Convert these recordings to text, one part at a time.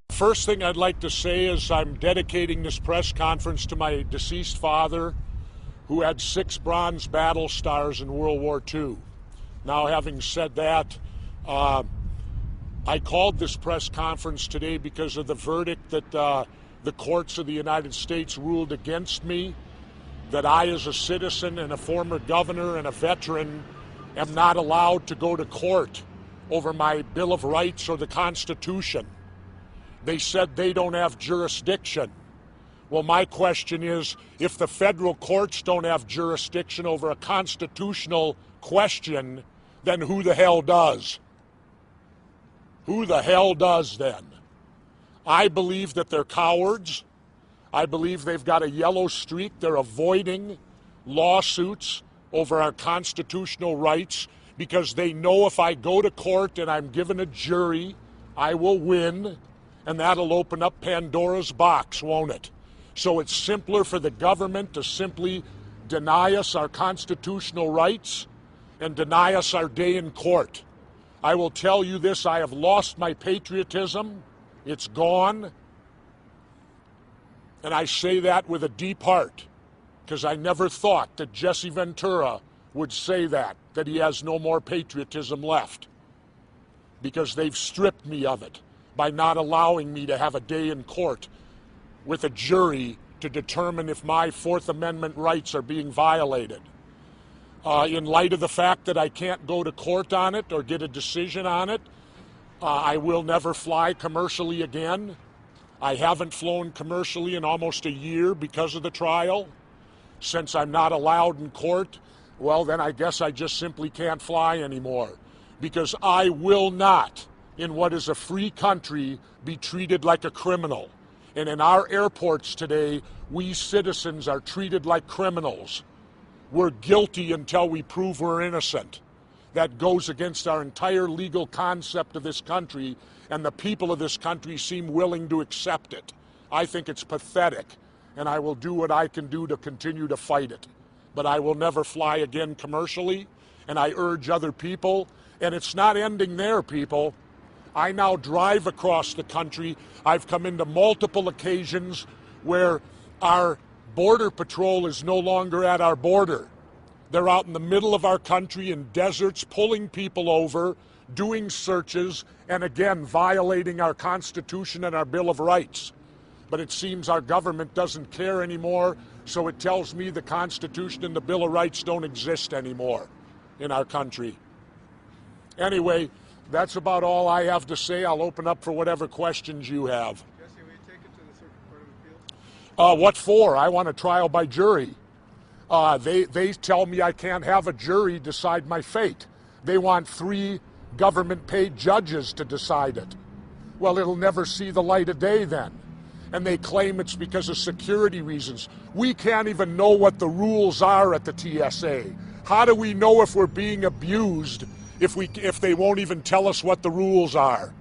First thing I'd like to say is I'm dedicating this press conference to my deceased father, who had 6 bronze battle stars in World War II. Now, having said that, I called this press conference today because of the verdict that the courts of the United States ruled against me, that I, as a citizen and a former governor and a veteran, am not allowed to go to court over my Bill of Rights or the Constitution. They said they don't have jurisdiction. Well, my question is, if the federal courts don't have jurisdiction over a constitutional question, then who the hell does? Who the hell does then? I believe that they're cowards. I believe they've got a yellow streak. They're avoiding lawsuits over our constitutional rights because they know if I go to court and I'm given a jury, I will win, and that'll open up Pandora's box, won't it? So it's simpler for the government to simply deny us our constitutional rights and deny us our day in court. I will tell you this, I have lost my patriotism. It's gone. And I say that with a deep heart, because I never thought that Jesse Ventura would say that he has no more patriotism left, because they've stripped me of it by not allowing me to have a day in court with a jury to determine if my Fourth Amendment rights are being violated. In light of the fact that I can't go to court on it or get a decision on it, I will never fly commercially again. I haven't flown commercially in almost a year because of the trial. Since I'm not allowed in court, well, then I guess I just simply can't fly anymore, because I will not, in what is a free country, be treated like a criminal. And in our airports today, we citizens are treated like criminals. We're guilty until we prove we're innocent. That goes against our entire legal concept of this country, and the people of this country seem willing to accept it. I think it's pathetic, and I will do what I can do to continue to fight it. But I will never fly again commercially, and I urge other people, and it's not ending there, people. I now drive across the country. I've come into multiple occasions where our Border Patrol is no longer at our border. They're out in the middle of our country in deserts, pulling people over, doing searches, and again, violating our Constitution and our Bill of Rights. But it seems our government doesn't care anymore, so it tells me the Constitution and the Bill of Rights don't exist anymore in our country. Anyway, that's about all I have to say. I'll open up for whatever questions you have. Jesse, will you take it to the Circuit Court of Appeals? What for? I want a trial by jury. They tell me I can't have a jury decide my fate. They want 3 government-paid judges to decide it. Well, it'll never see the light of day then. And they claim it's because of security reasons. We can't even know what the rules are at the TSA. How do we know if we're being abused if they won't even tell us what the rules are?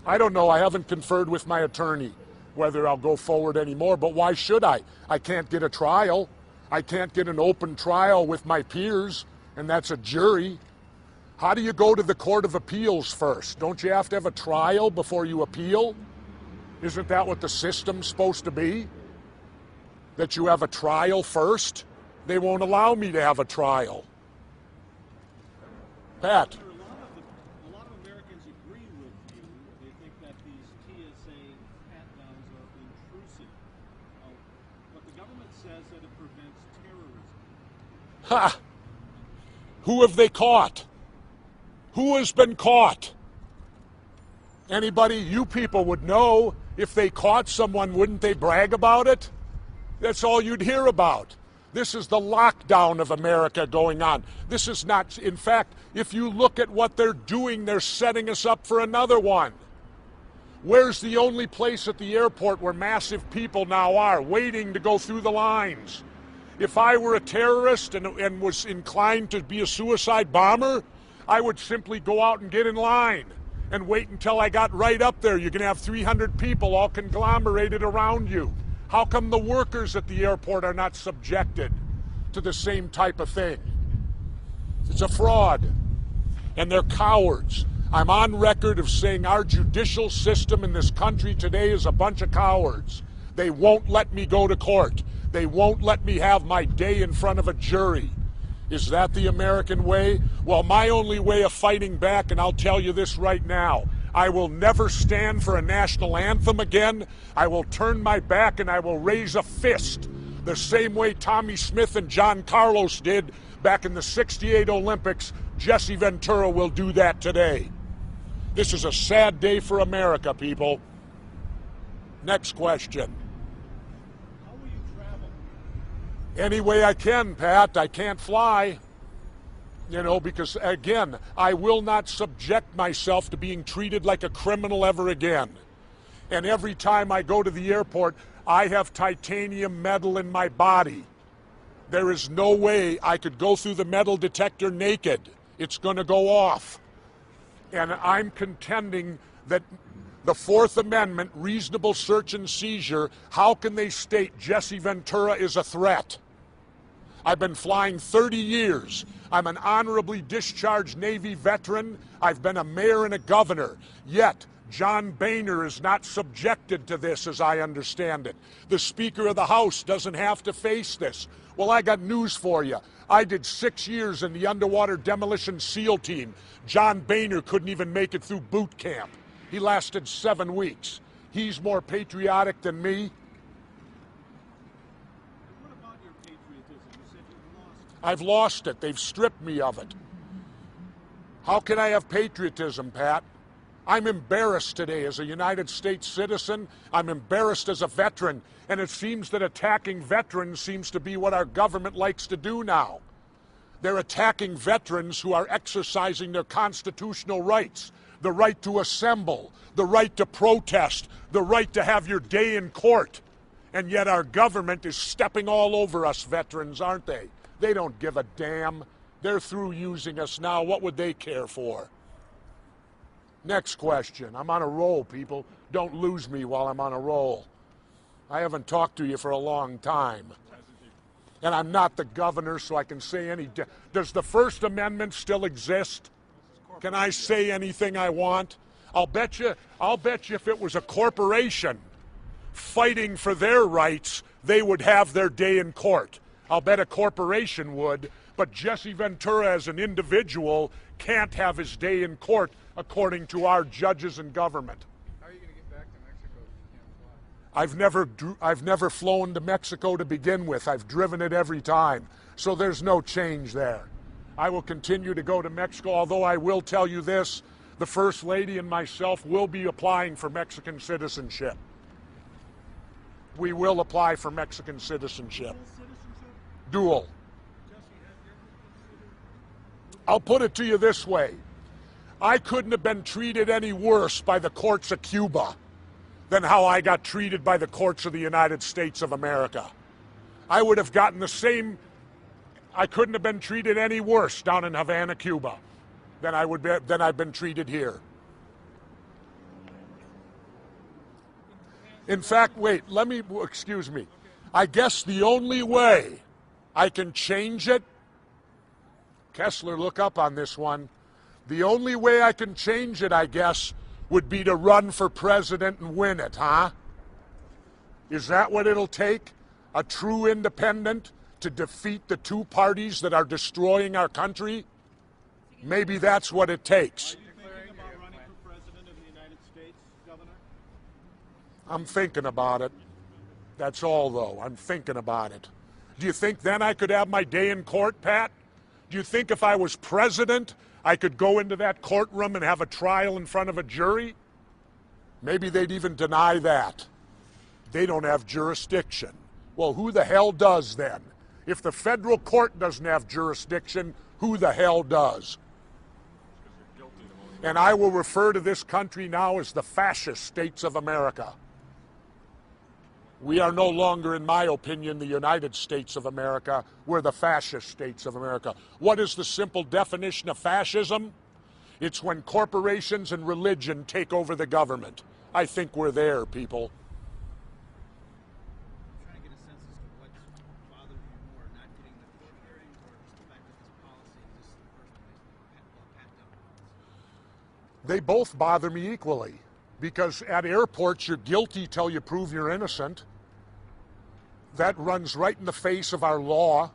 I don't know. I haven't conferred with my attorney whether I'll go forward anymore, but why should I? I can't get a trial. I can't get an open trial with my peers, and that's a jury. How do you go to the Court of Appeals first? Don't you have to have a trial before you appeal? Isn't that what the system's supposed to be? That you have a trial first? They won't allow me to have a trial. Pat. A lot of Americans agree with you. They think that these TSA pat-downs are intrusive. But the government says that it prevents terrorism. Ha! Who have they caught? Who has been caught? Anybody? You people would know. If they caught someone, wouldn't they brag about it? That's all you'd hear about. This is the lockdown of America going on. This is not, in fact, if you look at what they're doing, they're setting us up for another one. Where's the only place at the airport where massive people now are, waiting to go through the lines? If I were a terrorist and was inclined to be a suicide bomber, I would simply go out and get in line and wait until I got right up there. You're going to have 300 people all conglomerated around you. How come the workers at the airport are not subjected to the same type of thing? It's a fraud, and they're cowards. I'm on record of saying our judicial system in this country today is a bunch of cowards. They won't let me go to court. They won't let me have my day in front of a jury. Is that the American way? Well, my only way of fighting back, and I'll tell you this right now, I will never stand for a national anthem again. I will turn my back and I will raise a fist the same way Tommy Smith and John Carlos did back in the '68 Olympics. Jesse Ventura will do that today. This is a sad day for America, people. Next question. How will you travel? Any way I can, Pat. I can't fly. You know, because, again, I will not subject myself to being treated like a criminal ever again. And every time I go to the airport, I have titanium metal in my body. There is no way I could go through the metal detector naked. It's going to go off. And I'm contending that the Fourth Amendment, reasonable search and seizure, how can they state Jesse Ventura is a threat? I've been flying 30 years. I'm an honorably discharged Navy veteran. I've been a mayor and a governor. Yet, John Boehner is not subjected to this, as I understand it. The Speaker of the House doesn't have to face this. Well, I got news for you. I did 6 years in the underwater demolition SEAL team. John Boehner couldn't even make it through boot camp. He lasted 7 weeks. He's more patriotic than me. What about your patriotism? You said you've lost it. I've lost it. They've stripped me of it. How can I have patriotism, Pat? I'm embarrassed today as a United States citizen. I'm embarrassed as a veteran. And it seems that attacking veterans seems to be what our government likes to do now. They're attacking veterans who are exercising their constitutional rights. The right to assemble, the right to protest, the right to have your day in court. And yet our government is stepping all over us veterans, aren't they? They don't give a damn. They're through using us now. What would they care for? Next question. I'm on a roll, people. Don't lose me while I'm on a roll. I haven't talked to you for a long time. And I'm not the governor, so I can say any... Does the First Amendment still exist? Can I say anything I want? I'll bet you if it was a corporation fighting for their rights, they would have their day in court. I'll bet a corporation would, but Jesse Ventura as an individual can't have his day in court according to our judges and government. How are you going to get back to Mexico if you can't fly? I've never flown to Mexico to begin with. I've driven it every time. So there's no change there. I will continue to go to Mexico, although I will tell you this, the First Lady and myself will be applying for Mexican citizenship. We will apply for Mexican citizenship. Dual. I'll put it to you this way. I couldn't have been treated any worse by the courts of Cuba than how I got treated by the courts of the United States of America. I would have gotten the same... I couldn't have been treated any worse down in Havana, Cuba, than I've been treated here. In fact, wait, excuse me. I guess the only way I can change it, Kessler, look up on this one. The only way I can change it, I guess, would be to run for president and win it, huh? Is that what it'll take? A true independent to defeat the two parties that are destroying our country? Maybe that's what it takes. Are you thinking about running for president of the United States, Governor? I'm thinking about it. That's all, though. I'm thinking about it. Do you think then I could have my day in court, Pat? Do you think if I was president, I could go into that courtroom and have a trial in front of a jury? Maybe they'd even deny that. They don't have jurisdiction. Well, who the hell does then? If the federal court doesn't have jurisdiction, who the hell does? And I will refer to this country now as the fascist states of America. We are no longer, in my opinion, the United States of America. We're the fascist states of America. What is the simple definition of fascism? It's when corporations and religion take over the government. I think we're there, people. I'm trying to get a sense as to what's bothering you more, not getting the court hearing or just the fact that this policy is just the first place pat down. They both bother me equally, because at airports you're guilty till you prove you're innocent. That runs right in the face of our law.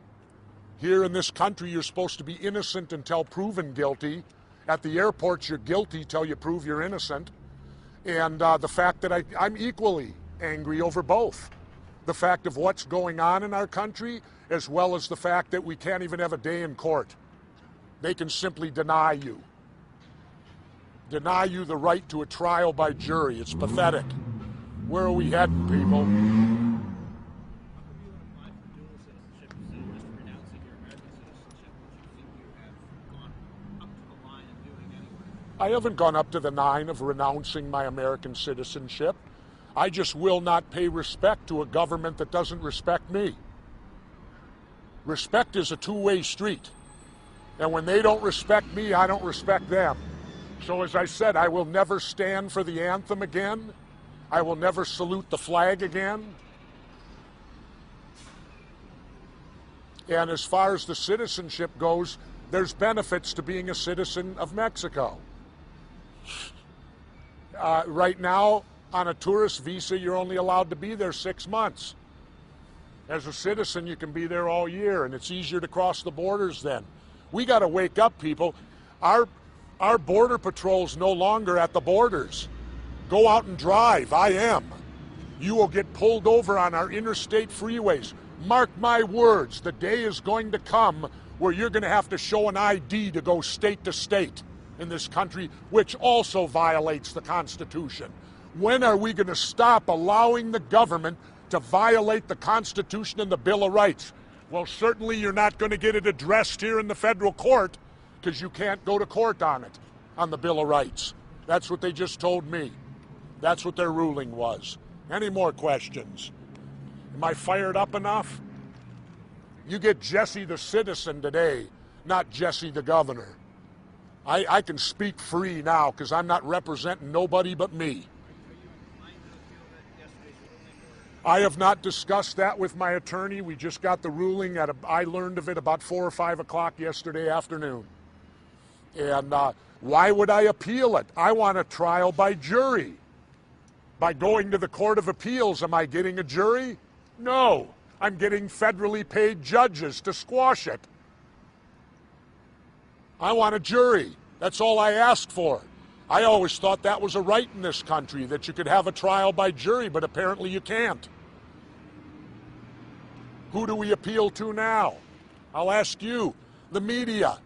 Here in this country, you're supposed to be innocent until proven guilty. At the airports, you're guilty till you prove you're innocent. And the fact that I'm equally angry over both. The fact of what's going on in our country, as well as the fact that we can't even have a day in court. They can simply deny you. Deny you the right to a trial by jury. It's pathetic. Where are we heading, people? How come you applied for dual citizenship instead of just renouncing your American citizenship, which you think you have gone up to the line of doing anyway? I haven't gone up to the line of renouncing my American citizenship. I just will not pay respect to a government that doesn't respect me. Respect is a two-way street. And when they don't respect me, I don't respect them. So as I said, I will never stand for the anthem again. I will never salute the flag again. And as far as the citizenship goes, there's benefits to being a citizen of Mexico. Right now, on a tourist visa, you're only allowed to be there 6 months. As a citizen, you can be there all year, and it's easier to cross the borders then. We got to wake up, people. Our border patrol's no longer at the borders. Go out and drive. I am. You will get pulled over on our interstate freeways. Mark my words, the day is going to come where you're going to have to show an ID to go state to state in this country, which also violates the Constitution. When are we going to stop allowing the government to violate the Constitution and the Bill of Rights? Well, certainly you're not going to get it addressed here in the federal court, because you can't go to court on it, on the Bill of Rights. That's what they just told me. That's what their ruling was. Any more questions? Am I fired up enough? You get Jesse the citizen today, not Jesse the governor. I can speak free now because I'm not representing nobody but me. I have not discussed that with my attorney. We just got the ruling. I learned of it about 4 or 5 o'clock yesterday afternoon. And why would I appeal it? I want a trial by jury. By going to the Court of Appeals, am I getting a jury? No. I'm getting federally paid judges to squash it. I want a jury. That's all I asked for. I always thought that was a right in this country, that you could have a trial by jury, but apparently you can't. Who do we appeal to now? I'll ask you, the media.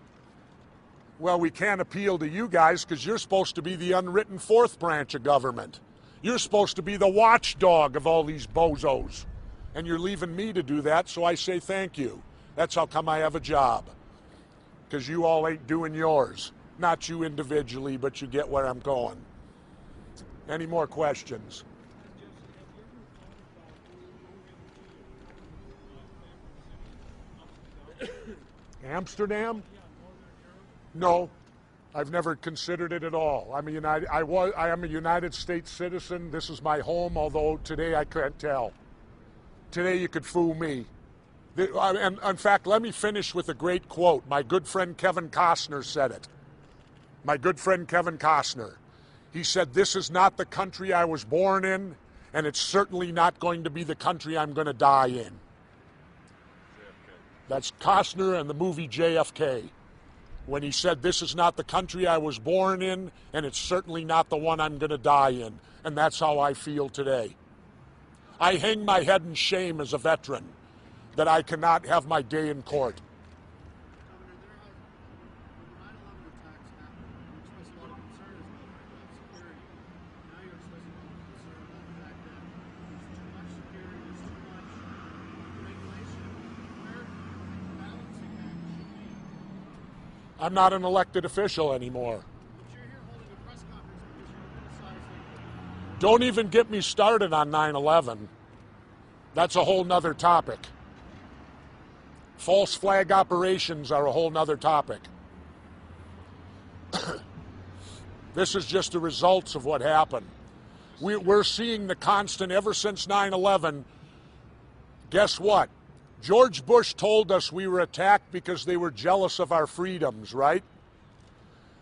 Well, we can't appeal to you guys because you're supposed to be the unwritten fourth branch of government. You're supposed to be the watchdog of all these bozos. And you're leaving me to do that, so I say thank you. That's how come I have a job. Because you all ain't doing yours. Not you individually, but you get where I'm going. Any more questions? Amsterdam? No, I've never considered it at all. I am a United States citizen. This is my home, although today I can't tell. Today you could fool me. And in fact, let me finish with a great quote. My good friend Kevin Costner said it. My good friend Kevin Costner. He said, "This is not the country I was born in, and it's certainly not going to be the country I'm going to die in." That's Costner and the movie JFK. When he said, "This is not the country I was born in, and it's certainly not the one I'm going to die in." And that's how I feel today. I hang my head in shame as a veteran that I cannot have my day in court. I'm not an elected official anymore. Don't even get me started on 9/11. That's a whole nother topic. False flag operations are a whole nother topic. This is just the results of what happened. We're seeing the constant ever since 9/11. Guess what? George Bush told us we were attacked because they were jealous of our freedoms, right?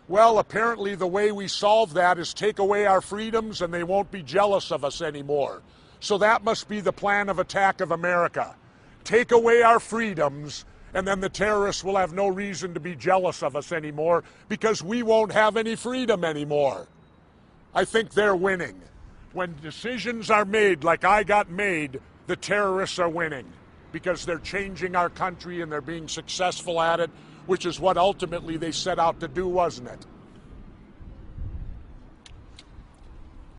Well, apparently the way we solve that is take away our freedoms and they won't be jealous of us anymore. So that must be the plan of attack of America. Take away our freedoms and then the terrorists will have no reason to be jealous of us anymore because we won't have any freedom anymore. I think they're winning. When decisions are made like I got made, the terrorists are winning because they're changing our country and they're being successful at it, which is what ultimately they set out to do, wasn't it?